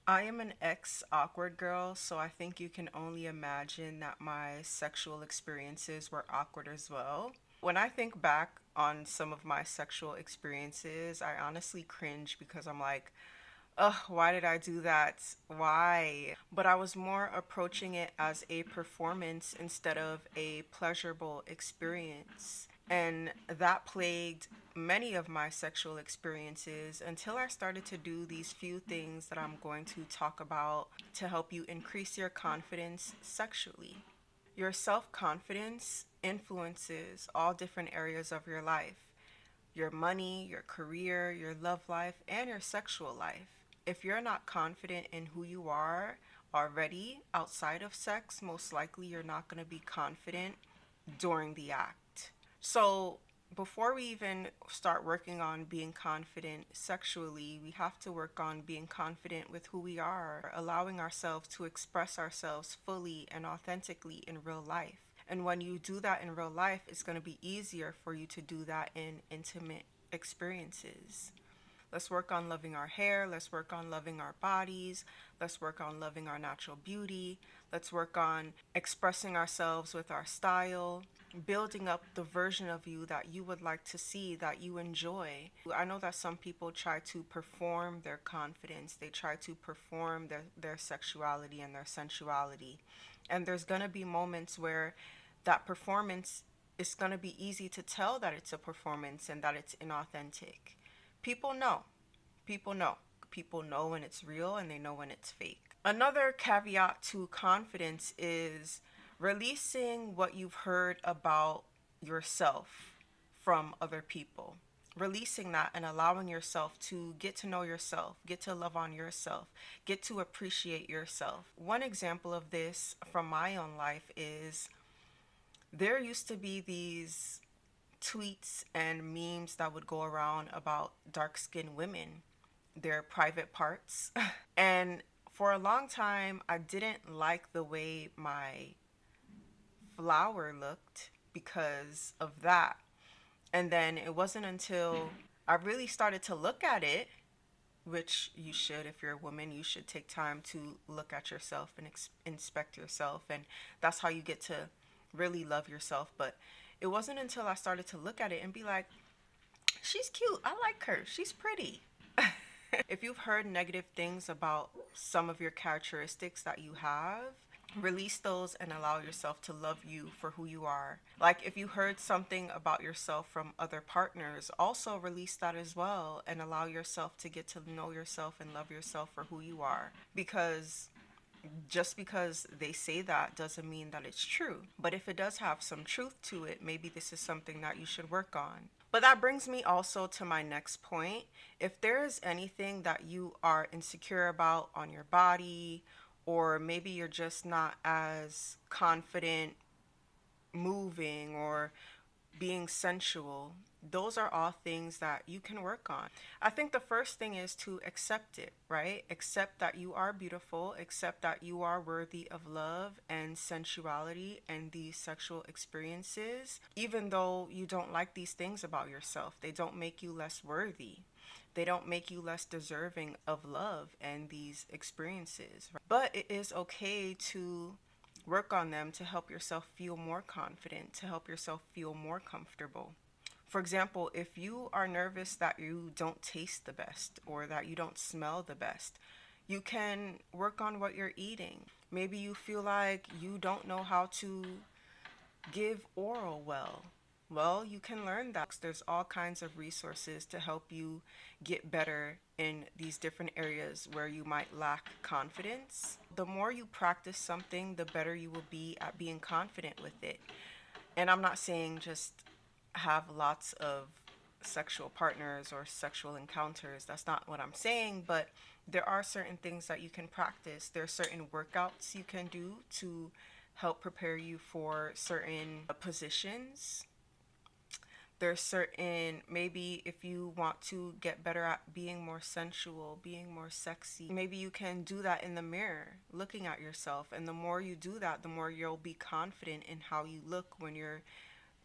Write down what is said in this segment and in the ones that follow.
I am an ex awkward girl, so I think you can only imagine that my sexual experiences were awkward as well. When I think back on some of my sexual experiences, I honestly cringe because I'm like, ugh, why did I do that? Why? But I was more approaching it as a performance instead of a pleasurable experience. And that plagued many of my sexual experiences until I started to do these few things that I'm going to talk about to help you increase your confidence sexually. Your self confidence influences all different areas of your life: your money, your career, your love life, and your sexual life. If you're not confident in who you are already outside of sex, most likely you're not going to be confident during the act. So, before we even start working on being confident sexually, we have to work on being confident with who we are, allowing ourselves to express ourselves fully and authentically in real life. And when you do that in real life, it's going to be easier for you to do that in intimate experiences. Let's work on loving our hair. Let's work on loving our bodies. Let's work on loving our natural beauty. Let's work on expressing ourselves with our style, building up the version of you that you would like to see, that you enjoy. I know that some people try to perform their confidence, they try to perform their sexuality and their sensuality. And there's going to be moments where that performance is going to be easy to tell that it's a performance and that it's inauthentic. People know. People know. People know when it's real and they know when it's fake. Another caveat to confidence is releasing what you've heard about yourself from other people. Releasing that and allowing yourself to get to know yourself, get to love on yourself, get to appreciate yourself. One example of this from my own life is there used to be these tweets and memes that would go around about dark skinned women, their private parts. And for a long time, I didn't like the way my flower looked because of that. And then it wasn't until I really started to look at it, which you should, if you're a woman, you should take time to look at yourself and inspect yourself. And that's how you get to really love yourself. But it wasn't until I started to look at it and be like, she's cute. I like her. She's pretty. If you've heard negative things about some of your characteristics that you have, release those and allow yourself to love you for who you are. Like if you heard something about yourself from other partners, also release that as well and allow yourself to get to know yourself and love yourself for who you are. Because just because they say that doesn't mean that it's true. But if it does have some truth to it, maybe this is something that you should work on. But that brings me also to my next point. If there is anything that you are insecure about on your body, or maybe you're just not as confident moving or being sensual, those are all things that you can work on. I think the first thing is to accept it, right? Accept that you are beautiful, accept that you are worthy of love and sensuality and these sexual experiences. Even though you don't like these things about yourself, they don't make you less worthy. They don't make you less deserving of love and these experiences. But it is okay to work on them to help yourself feel more confident, to help yourself feel more comfortable. For example, if you are nervous that you don't taste the best or that you don't smell the best, you can work on what you're eating. Maybe you feel like you don't know how to give oral well. Well, you can learn that. There's all kinds of resources to help you get better in these different areas where you might lack confidence. The more you practice something, the better you will be at being confident with it. And I'm not saying just have lots of sexual partners or sexual encounters. That's not what I'm saying, but there are certain things that you can practice. There are certain workouts you can do to help prepare you for certain positions. There's certain, maybe if you want to get better at being more sensual, being more sexy, maybe you can do that in the mirror, looking at yourself. And the more you do that, the more you'll be confident in how you look when you're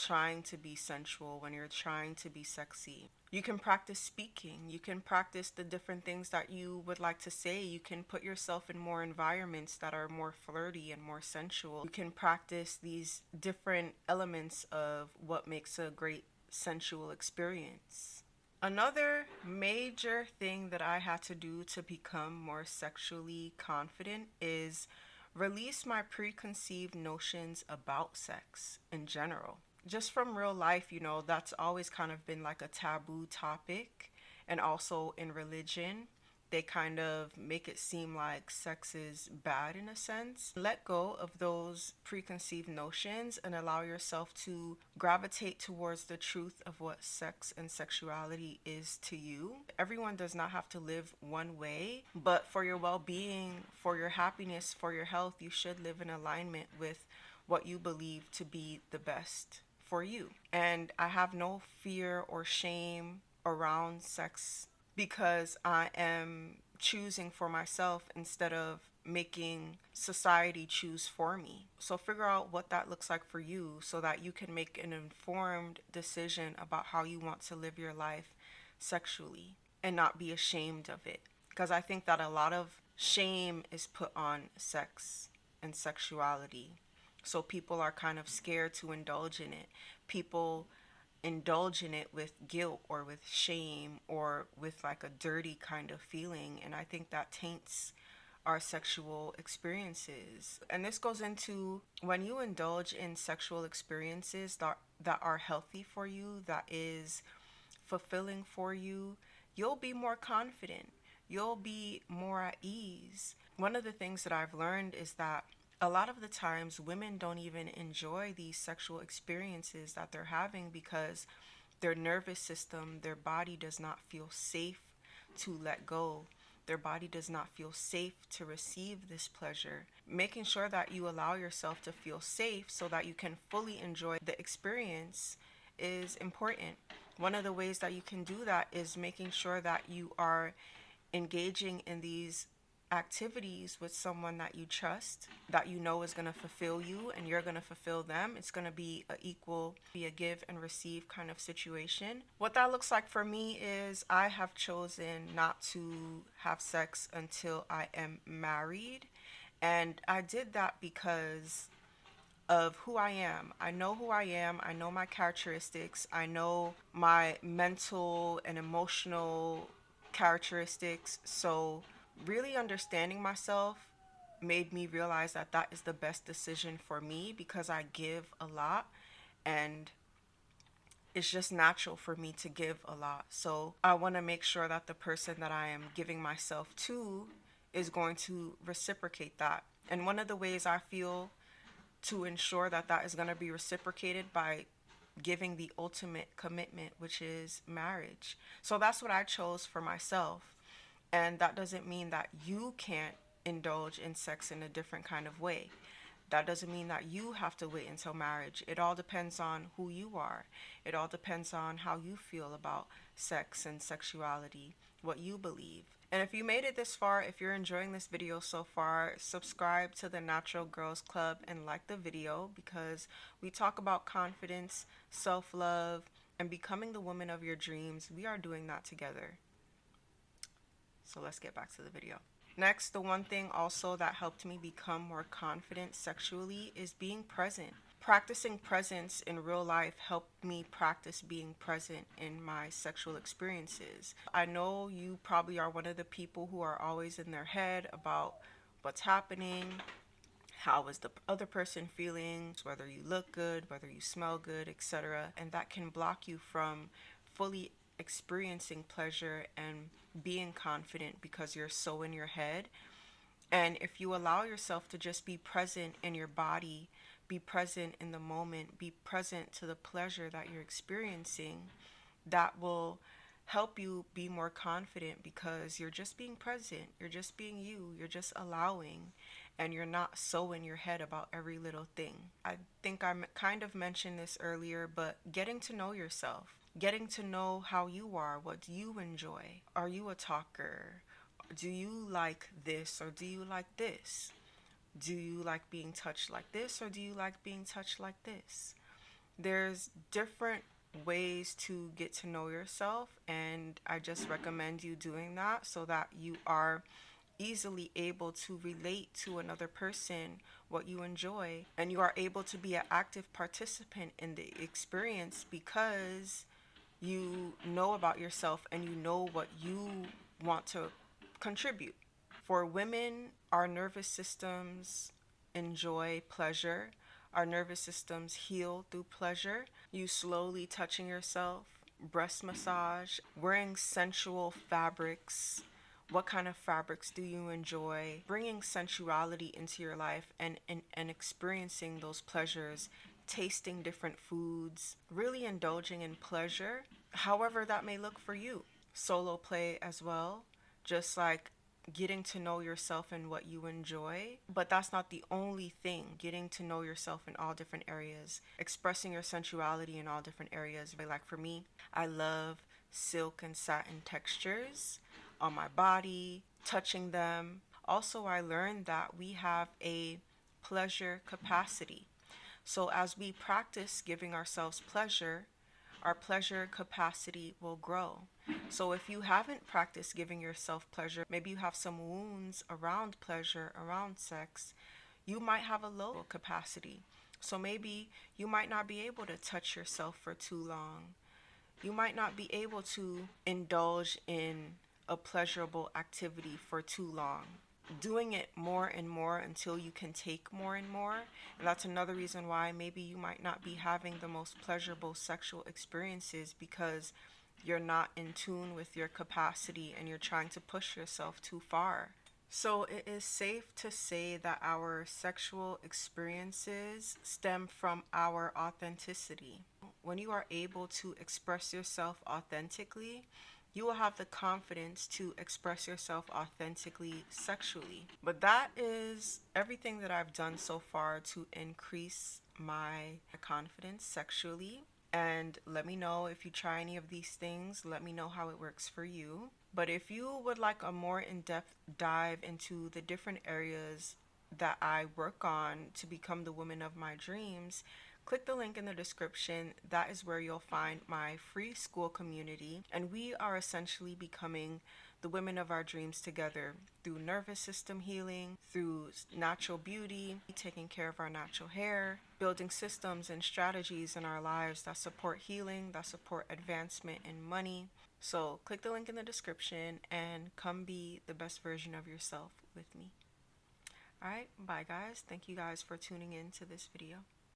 trying to be sensual, when you're trying to be sexy. You can practice speaking. You can practice the different things that you would like to say. You can put yourself in more environments that are more flirty and more sensual. You can practice these different elements of what makes a great sensual experience. Another major thing that I had to do to become more sexually confident is release my preconceived notions about sex in general. Just from real life, that's always kind of been like a taboo topic. And also in religion, they kind of make it seem like sex is bad in a sense. Let go of those preconceived notions and allow yourself to gravitate towards the truth of what sex and sexuality is to you. Everyone does not have to live one way, but for your well being, for your happiness, for your health, you should live in alignment with what you believe to be the best for you. And I have no fear or shame around sex because I am choosing for myself instead of making society choose for me. So figure out what that looks like for you so that you can make an informed decision about how you want to live your life sexually and not be ashamed of it. Because I think that a lot of shame is put on sex and sexuality. So people are kind of scared to indulge in it. People indulge in it with guilt or with shame or with like a dirty kind of feeling. And I think that taints our sexual experiences. And this goes into when you indulge in sexual experiences that are healthy for you, that is fulfilling for you, you'll be more confident. You'll be more at ease. One of the things that I've learned is that a lot of the times women don't even enjoy these sexual experiences that they're having because their nervous system, their body does not feel safe to let go. Their body does not feel safe to receive this pleasure. Making sure that you allow yourself to feel safe so that you can fully enjoy the experience is important. One of the ways that you can do that is making sure that you are engaging in these activities with someone that you trust, that you know is going to fulfill you and you're going to fulfill them. It's going to be a give and receive kind of situation. What that looks like for me is I have chosen not to have sex until I am married. And I did that because of who I am. I know who I am. I know my characteristics. I know my mental and emotional characteristics. So really understanding myself made me realize that that is the best decision for me because I give a lot and it's just natural for me to give a lot. So I want to make sure that the person that I am giving myself to is going to reciprocate that. And one of the ways I feel to ensure that that is going to be reciprocated by giving the ultimate commitment, which is marriage. So that's what I chose for myself. And that doesn't mean that you can't indulge in sex in a different kind of way. That doesn't mean that you have to wait until marriage. It all depends on who you are. It all depends on how you feel about sex and sexuality, what you believe. And if you made it this far, if you're enjoying this video so far, subscribe to the Natural Girls Club and like the video because we talk about confidence, self-love, and becoming the woman of your dreams. We are doing that together. So let's get back to the video. Next, the one thing also that helped me become more confident sexually is being present. Practicing presence in real life helped me practice being present in my sexual experiences. I know you probably are one of the people who are always in their head about what's happening, how is the other person feeling, whether you look good, whether you smell good, etc. And that can block you from fully experiencing pleasure and being confident because you're so in your head. And if you allow yourself to just be present in your body, be present in the moment, be present to the pleasure that you're experiencing, that will help you be more confident because you're just being present, you're just being you, you're just allowing, and you're not so in your head about every little thing. I think I kind of mentioned this earlier, but getting to know yourself, getting to know how you are, what do you enjoy? Are you a talker? Do you like this or do you like this? Do you like being touched like this or do you like being touched like this? There's different ways to get to know yourself, and I just recommend you doing that so that you are easily able to relate to another person what you enjoy, and you are able to be an active participant in the experience because you know about yourself and you know what you want to contribute. For women, our nervous systems enjoy pleasure. Our nervous systems heal through pleasure. You slowly touching yourself, breast massage, wearing sensual fabrics. What kind of fabrics do you enjoy? Bringing sensuality into your life and experiencing those pleasures, tasting different foods, really indulging in pleasure, however that may look for you. Solo play as well, just like getting to know yourself and what you enjoy. But that's not the only thing. Getting to know yourself in all different areas, expressing your sensuality in all different areas. Like for me, I love silk and satin textures on my body, touching them. Also, I learned that we have a pleasure capacity. So, as we practice giving ourselves pleasure, our pleasure capacity will grow. So, if you haven't practiced giving yourself pleasure, maybe you have some wounds around pleasure, around sex, you might have a low capacity. So, maybe you might not be able to touch yourself for too long. You might not be able to indulge in a pleasurable activity for too long. Doing it more and more until you can take more and more. And that's another reason why maybe you might not be having the most pleasurable sexual experiences because you're not in tune with your capacity and you're trying to push yourself too far. So, it is safe to say that our sexual experiences stem from our authenticity. When you are able to express yourself authentically, you will have the confidence to express yourself authentically sexually. But that is everything that I've done so far to increase my confidence sexually. And let me know if you try any of these things. Let me know how it works for you. But if you would like a more in depth dive into the different areas that I work on to become the woman of my dreams, click the link in the description. That is where you'll find my free school community. And we are essentially becoming the women of our dreams together through nervous system healing, through natural beauty, taking care of our natural hair, building systems and strategies in our lives that support healing, that support advancement and money. So click the link in the description and come be the best version of yourself with me. All right, bye guys. Thank you guys for tuning in to this video.